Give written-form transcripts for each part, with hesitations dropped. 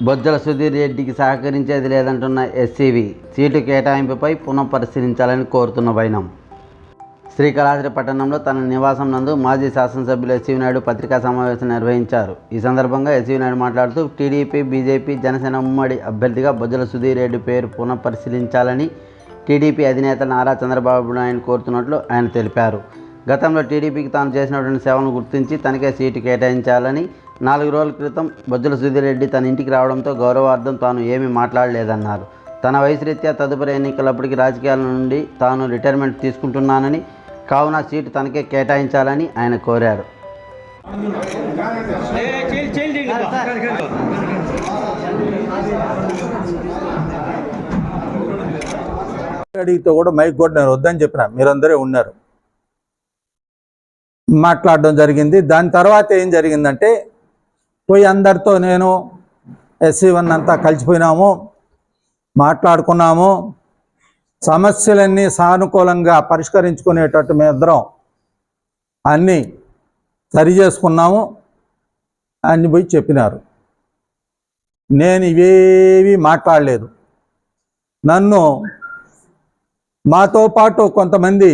బొజ్జల సుధీర్ రెడ్డికి సహకరించేది లేదంటున్న SCV seat కేటాయింపుపై పునఃపరిశీలించాలని కోరుతున్న వైనం. శ్రీకాళహస్తి పట్టణంలో తన నివాసం నందు మాజీ శాసనసభ్యులు ఎస్సీ నాయుడు పత్రికా సమావేశం నిర్వహించారు. ఈ సందర్భంగా ఎస్సీ నాయుడు మాట్లాడుతూ టీడీపీ, బీజేపీ, జనసేన ఉమ్మడి అభ్యర్థిగా బొజ్జల సుధీర్ రెడ్డి పేరు పునఃపరిశీలించాలని టీడీపీ అధినేత నారా చంద్రబాబు నాయుడు కోరుతున్నట్లు ఆయన తెలిపారు. గతంలో టీడీపీకి తాను చేసినటువంటి సేవలను గుర్తించి తనకే సీటు కేటాయించాలని 4 రోజుల క్రితం బొజ్జల సుధీర్ రెడ్డి తన ఇంటికి రావడంతో గౌరవార్థం తాను ఏమీ మాట్లాడలేదన్నారు. తన వయసు రీత్యా తదుపరి ఎన్నికలప్పటికి రాజకీయాల నుండి తాను రిటైర్మెంట్ తీసుకుంటున్నానని, కావున సీటు తనకే కేటాయించాలని ఆయన కోరారు. అడిగితే కూడా మైక్ కూడా నేను వద్దని చెప్పిన, మీరందరే ఉన్నారు, మాట్లాడడం జరిగింది. దాని తర్వాత ఏం జరిగిందంటే పోయి అందరితో నేను SC1 అంతా కలిసిపోయినాము, మాట్లాడుకున్నాము, సమస్యలన్నీ సానుకూలంగా పరిష్కరించుకునేటట్టు మేమిద్దరం అన్నీ సరి చేసుకున్నాము అని పోయి చెప్పినారు. నేను ఇవేవి మాట్లాడలేదు. నన్ను మాతో పాటు కొంతమంది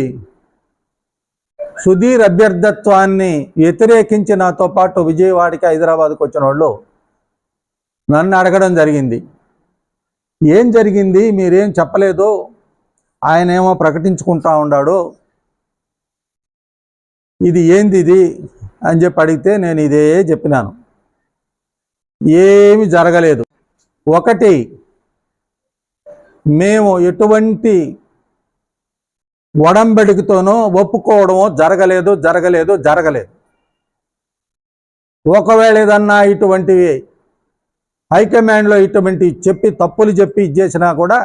సుధీర్ అభ్యర్థత్వాన్ని వ్యతిరేకించి నాతో పాటు విజయవాడకి, హైదరాబాద్కి వచ్చిన వాళ్ళు నన్ను అడగడం జరిగింది. ఏం జరిగింది, మీరేం చెప్పలేదు, ఆయన ఏమో ప్రకటించుకుంటా ఉన్నాడు, ఇది ఏంది ఇది అని చెప్పి అడిగితే నేను ఇదే చెప్పినాను. ఏమి జరగలేదు. ఒకటి, మేము ఎటువంటి ఒడంబడికతోనో ఒప్పుకోవడమో జరగలేదు. ఒకవేళ ఏదన్నా ఇటువంటివి హైకమాండ్లో ఇటువంటి తప్పులు చెప్పి చేసినా కూడా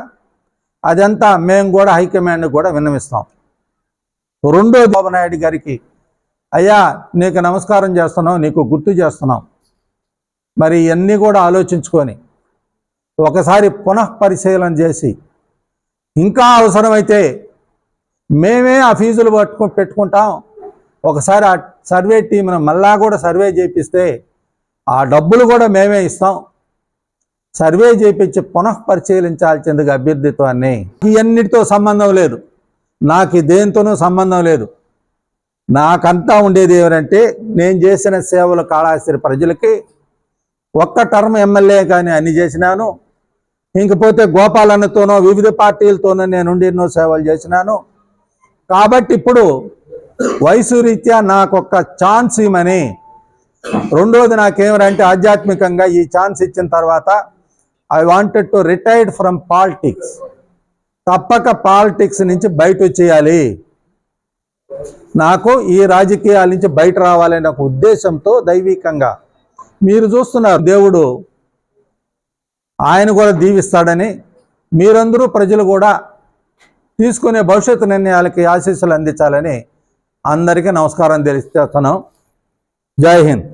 అదంతా మేము కూడా హైకమాండ్ కూడా విన్నవిస్తాం. రెండోది, బాబు నాయుడు గారికి, అయ్యా నీకు నమస్కారం చేస్తున్నాం, నీకు గుర్తు చేస్తున్నాం, మరి ఇవన్నీ కూడా ఆలోచించుకొని ఒకసారి పునఃపరిశీలన చేసి ఇంకా అవసరమైతే మేమే ఆ ఫీజులు పెట్టుకుంటాం, ఒకసారి ఆ సర్వే టీంను మళ్ళా కూడా సర్వే చేపిస్తే ఆ డబ్బులు కూడా మేమే ఇస్తాం, సర్వే చేయించి పునఃపరిశీలించాల్సిందిగా అభ్యర్థిత్వాన్ని. ఇవన్నిటితో సంబంధం లేదు, నాకు దేంతోనూ సంబంధం లేదు. నాకంతా ఉండేది ఏమంటే నేను చేసిన సేవలు కాళహస్తి ప్రజలకి, ఒక్క టర్మ్ ఎమ్మెల్యే కానీ అన్ని చేసినాను, ఇంకపోతే గోపాలన్నతోనో వివిధ పార్టీలతోనో నేను ఎన్నో సేవలు చేసినాను. కాబట్టి ఇప్పుడు వయసు రీత్యా నాకు ఒక్క ఛాన్స్ ఇవ్వమని. రెండోది, నాకేమంటే ఆధ్యాత్మికంగా ఈ ఛాన్స్ ఇచ్చిన తర్వాత I wanted to retired from politics, తప్పక పాలిటిక్స్ నుంచి బయట వచ్చేయాలి, నాకు ఈ రాజకీయాల నుంచి బయట రావాలనే ఒక ఉద్దేశంతో దైవికంగా మీరు చూస్తున్నారు, దేవుడు ఆయన కూడా దీవిస్తాడని, మీరందరూ ప్రజలు కూడా తీసుకునే భవిష్యత్తు నిర్ణయాలకి ఆశీస్సులు అందించాలని అందరికీ నమస్కారం తెలియజేస్తున్నాం. జై హింద్.